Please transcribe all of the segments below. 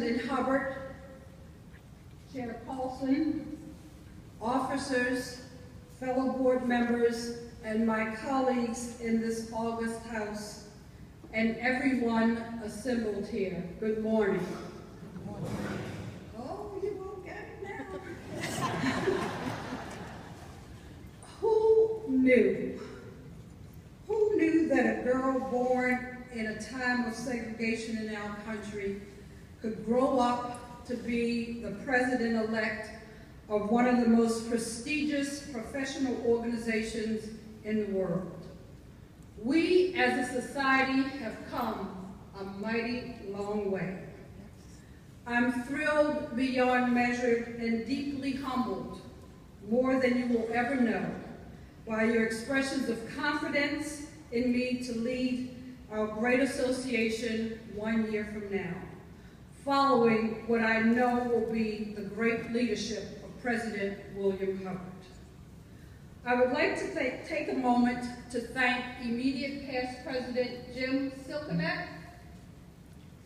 President Hubbard, Chair Paulson, officers, fellow board members, and my colleagues in this august house, and everyone assembled here. Good morning. Good morning. Oh, you won't get it now. Who knew? Who knew that a girl born in a time of segregation in our country could grow up to be the president-elect of one of the most prestigious professional organizations in the world? We as a society have come a mighty long way. I'm thrilled beyond measure and deeply humbled, more than you will ever know, by your expressions of confidence in me to lead our great association 1 year from now, following what I know will be the great leadership of President William Hubbard. I would like to take a moment to thank immediate past President Jim Silconet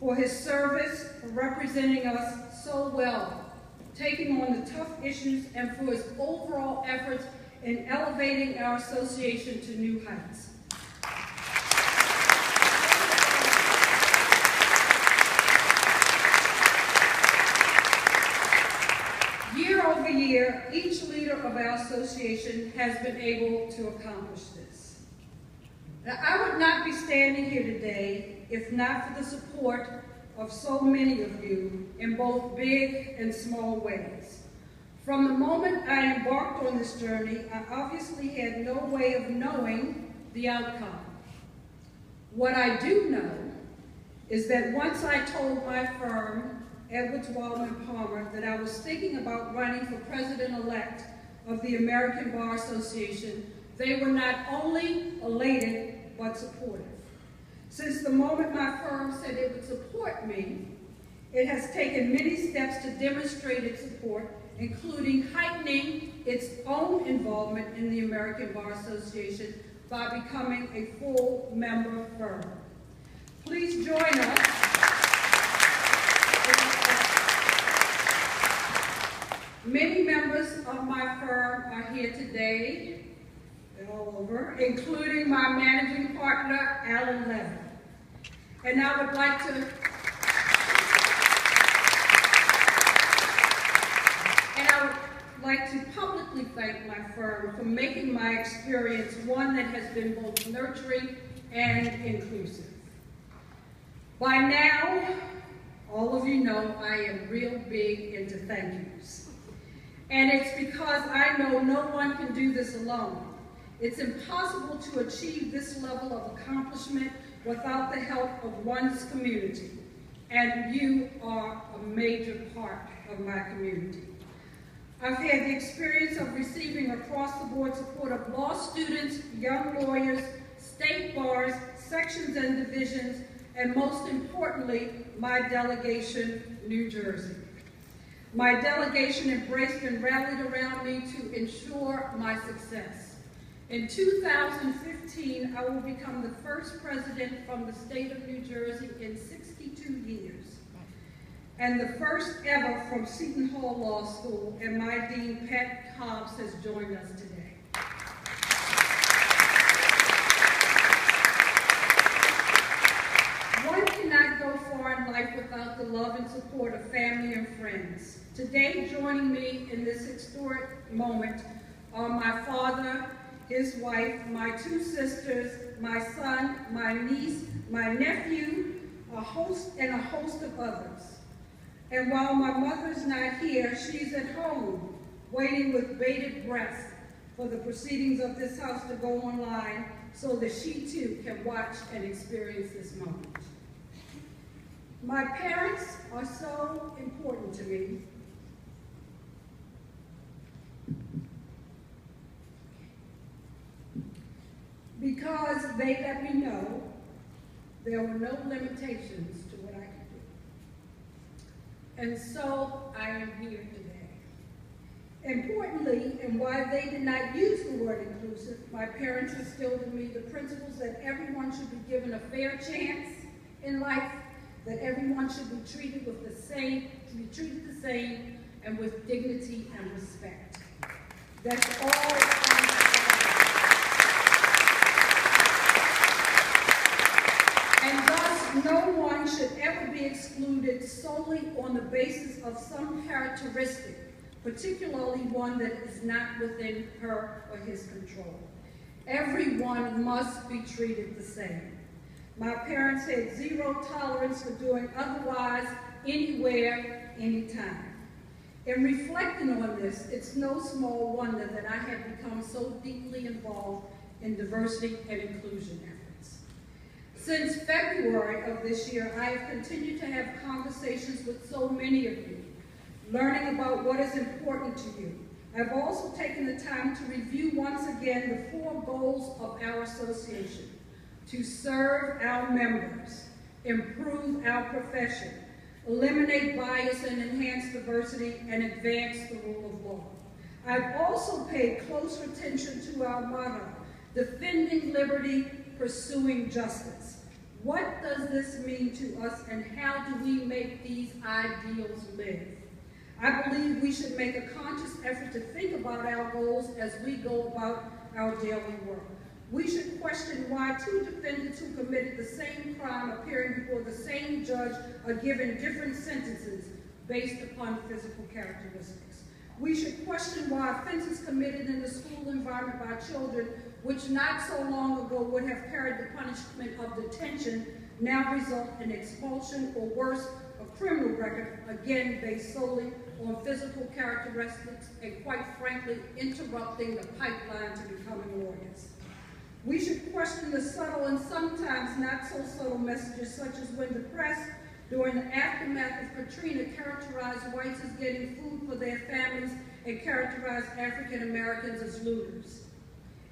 for his service, for representing us so well, taking on the tough issues, and for his overall efforts in elevating our association to new heights. Year over year, each leader of our association has been able to accomplish this. Now, I would not be standing here today if not for the support of so many of you in both big and small ways. From the moment I embarked on this journey, I obviously had no way of knowing the outcome. What I do know is that once I told my firm, Wildman Palmer, that I was thinking about running for president-elect of the American Bar Association, they were not only elated, but supportive. Since the moment my firm said it would support me, it has taken many steps to demonstrate its support, including heightening its own involvement in the American Bar Association by becoming a full member firm. Please join us. Many members of my firm are here today, and all over, including my managing partner, Alan Levin. And I would like to publicly thank my firm for making my experience one that has been both nurturing and inclusive. By now, all of you know I am real big into thank yous. And it's because I know no one can do this alone. It's impossible to achieve this level of accomplishment without the help of one's community. And you are a major part of my community. I've had the experience of receiving across-the-board support of law students, young lawyers, state bars, sections and divisions, and most importantly, my delegation, New Jersey. My delegation embraced and rallied around me to ensure my success. In 2015, I will become the first president from the state of New Jersey in 62 years, and the first ever from Seton Hall Law School, and my dean, Pat Hobbs, has joined us today. One cannot go far in life without the love and support of family and friends. Today, joining me in this historic moment are my father, his wife, my two sisters, my son, my niece, my nephew, a host of others. And while my mother's not here, she's at home, waiting with bated breath for the proceedings of this house to go online so that she too can watch and experience this moment. My parents are so important to me. Because they let me know there were no limitations to what I could do. And so I am here today. Importantly, and while they did not use the word inclusive, my parents instilled in me the principles that everyone should be given a fair chance in life, that everyone should be treated with the same, to be treated the same, and with dignity and respect. That's all I'm saying. And thus, no one should ever be excluded solely on the basis of some characteristic, particularly one that is not within her or his control. Everyone must be treated the same. My parents had zero tolerance for doing otherwise, anywhere, anytime. In reflecting on this, it's no small wonder that I have become so deeply involved in diversity and inclusion efforts. Since February of this year, I have continued to have conversations with so many of you, learning about what is important to you. I've also taken the time to review once again the 4 goals of our association: to serve our members, improve our profession, eliminate bias and enhance diversity, and advance the rule of law. I've also paid close attention to our motto, defending liberty, pursuing justice. What does this mean to us, and how do we make these ideals live? I believe we should make a conscious effort to think about our goals as we go about our daily work. We should question why 2 defendants who committed the same crime appearing before the same judge are given different sentences based upon physical characteristics. We should question why offenses committed in the school environment by children, which not so long ago would have carried the punishment of detention, now result in expulsion or worse, a criminal record, again based solely on physical characteristics and, quite frankly, interrupting the pipeline to becoming lawyers. We should question the subtle and sometimes not so subtle messages, such as when the press, during the aftermath of Katrina, characterized whites as getting food for their families and characterized African Americans as looters.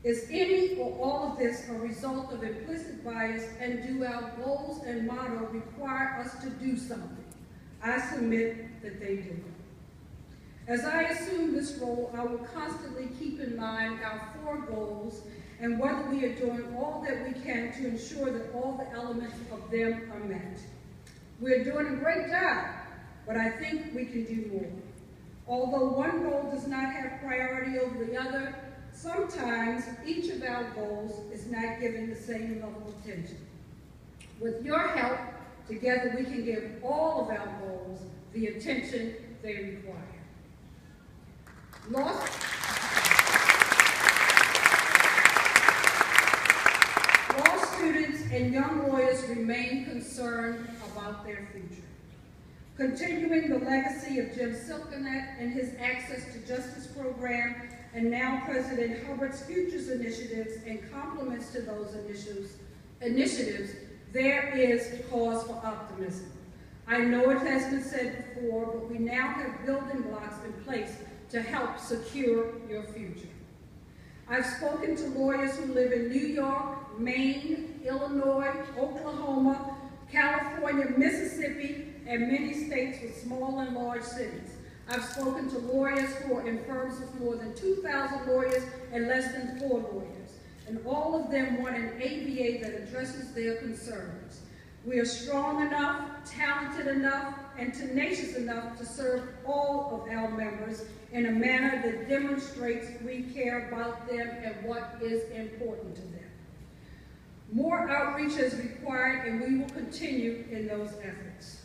Is any or all of this a result of implicit bias, and do our goals and motto require us to do something? I submit that they do. As I assume this role, I will constantly keep in mind our 4 goals and whether we are doing all that we can to ensure that all the elements of them are met. We're doing a great job, but I think we can do more. Although one goal does not have priority over the other, sometimes each of our goals is not given the same level of attention. With your help, together we can give all of our goals the attention they require. Law students and young lawyers remain concerned about their future. Continuing the legacy of Jim Silconet and his Access to Justice program, and now President Hubbard's Futures initiatives and compliments to those initiatives, there is cause for optimism. I know it has been said before, but we now have building blocks in place to help secure your future. I've spoken to lawyers who live in New York, Maine, Illinois, Oklahoma, California, Mississippi, and many states with small and large cities. I've spoken to lawyers who are in firms with more than 2,000 lawyers and less than 4 lawyers, and all of them want an ABA that addresses their concerns. We are strong enough, talented enough, and tenacious enough to serve all of our members in a manner that demonstrates we care about them and what is important to them. More outreach is required, and we will continue in those efforts.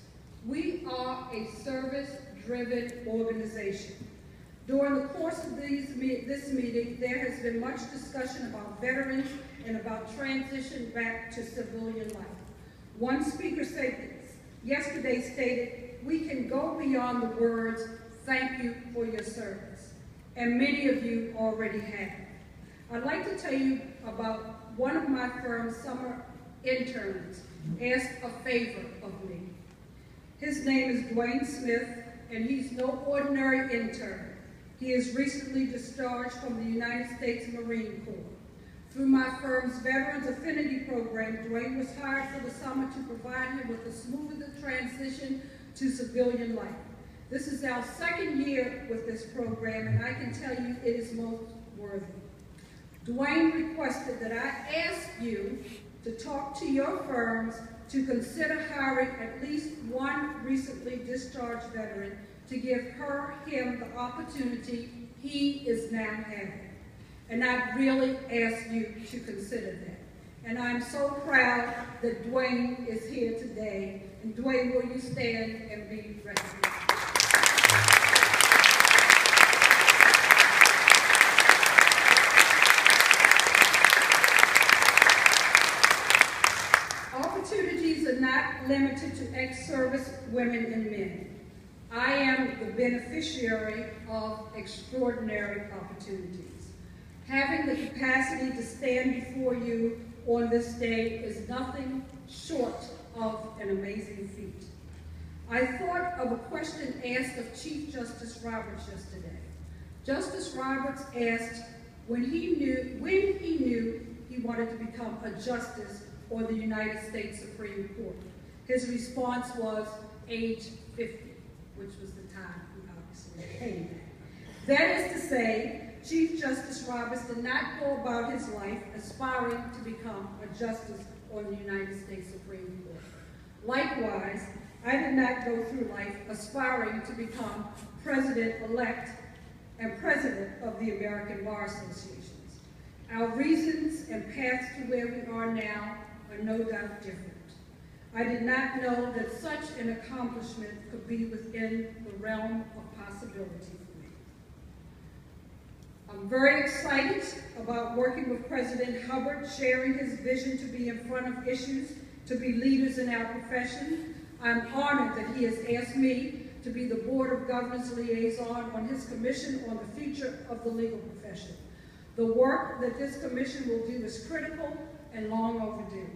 We are a service-driven organization. During the course of this meeting, there has been much discussion about veterans and about transition back to civilian life. One speaker yesterday stated, "We can go beyond the words, 'Thank you for your service,' and many of you already have." I'd like to tell you about one of my firm's summer interns asked a favor of me. His name is Dwayne Smith, and he's no ordinary intern. He is recently discharged from the United States Marine Corps. Through my firm's Veterans Affinity Program, Dwayne was hired for the summer to provide him with a smoother transition to civilian life. This is our 2nd year with this program, and I can tell you it is most worthy. Dwayne requested that I ask you to talk to your firms to consider hiring at least one recently discharged veteran to give him the opportunity he is now having. And I really ask you to consider that. And I'm so proud that Dwayne is here today. And Dwayne, will you stand and be recognized? Opportunities are not limited to ex-service women and men. I am the beneficiary of extraordinary opportunities. Having the capacity to stand before you on this day is nothing short of an amazing feat. I thought of a question asked of Chief Justice Roberts yesterday. Justice Roberts asked when he knew he wanted to become a justice on the United States Supreme Court. His response was age 50, which was the time he obviously came back. That is to say, Chief Justice Roberts did not go about his life aspiring to become a justice on the United States Supreme Court. Likewise, I did not go through life aspiring to become president-elect and president of the American Bar Associations. Our reasons and paths to where we are now are no doubt different. I did not know that such an accomplishment could be within the realm of possibility for me. I'm very excited about working with President Hubbard, sharing his vision to be in front of issues, to be leaders in our profession. I'm honored that he has asked me to be the Board of Governors liaison on his commission on the future of the legal profession. The work that this commission will do is critical and long overdue.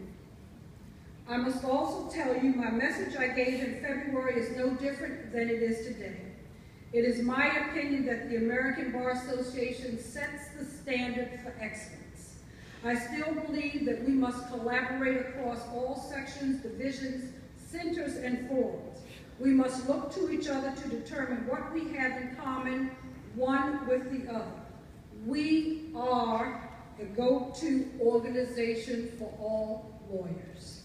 I must also tell you my message I gave in February is no different than it is today. It is my opinion that the American Bar Association sets the standard for excellence. I still believe that we must collaborate across all sections, divisions, centers, and forums. We must look to each other to determine what we have in common, one with the other. We are the go-to organization for all lawyers.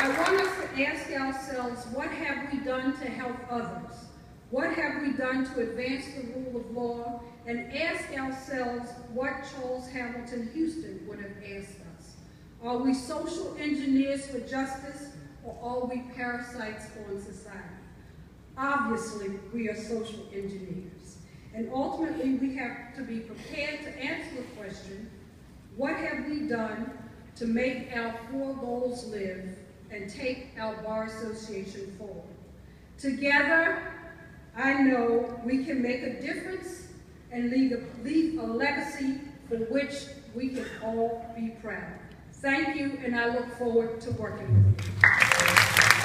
I want us to ask ourselves, what have we done to help others? What have we done to advance the rule of law? And ask ourselves what Charles Hamilton Houston would have asked us. Are we social engineers for justice, or are we parasites on society? Obviously, we are social engineers. And ultimately, we have to be prepared to answer the question, what have we done to make our four goals live and take our Bar Association forward? Together, I know we can make a difference and leave a legacy for which we can all be proud. Thank you, and I look forward to working with you.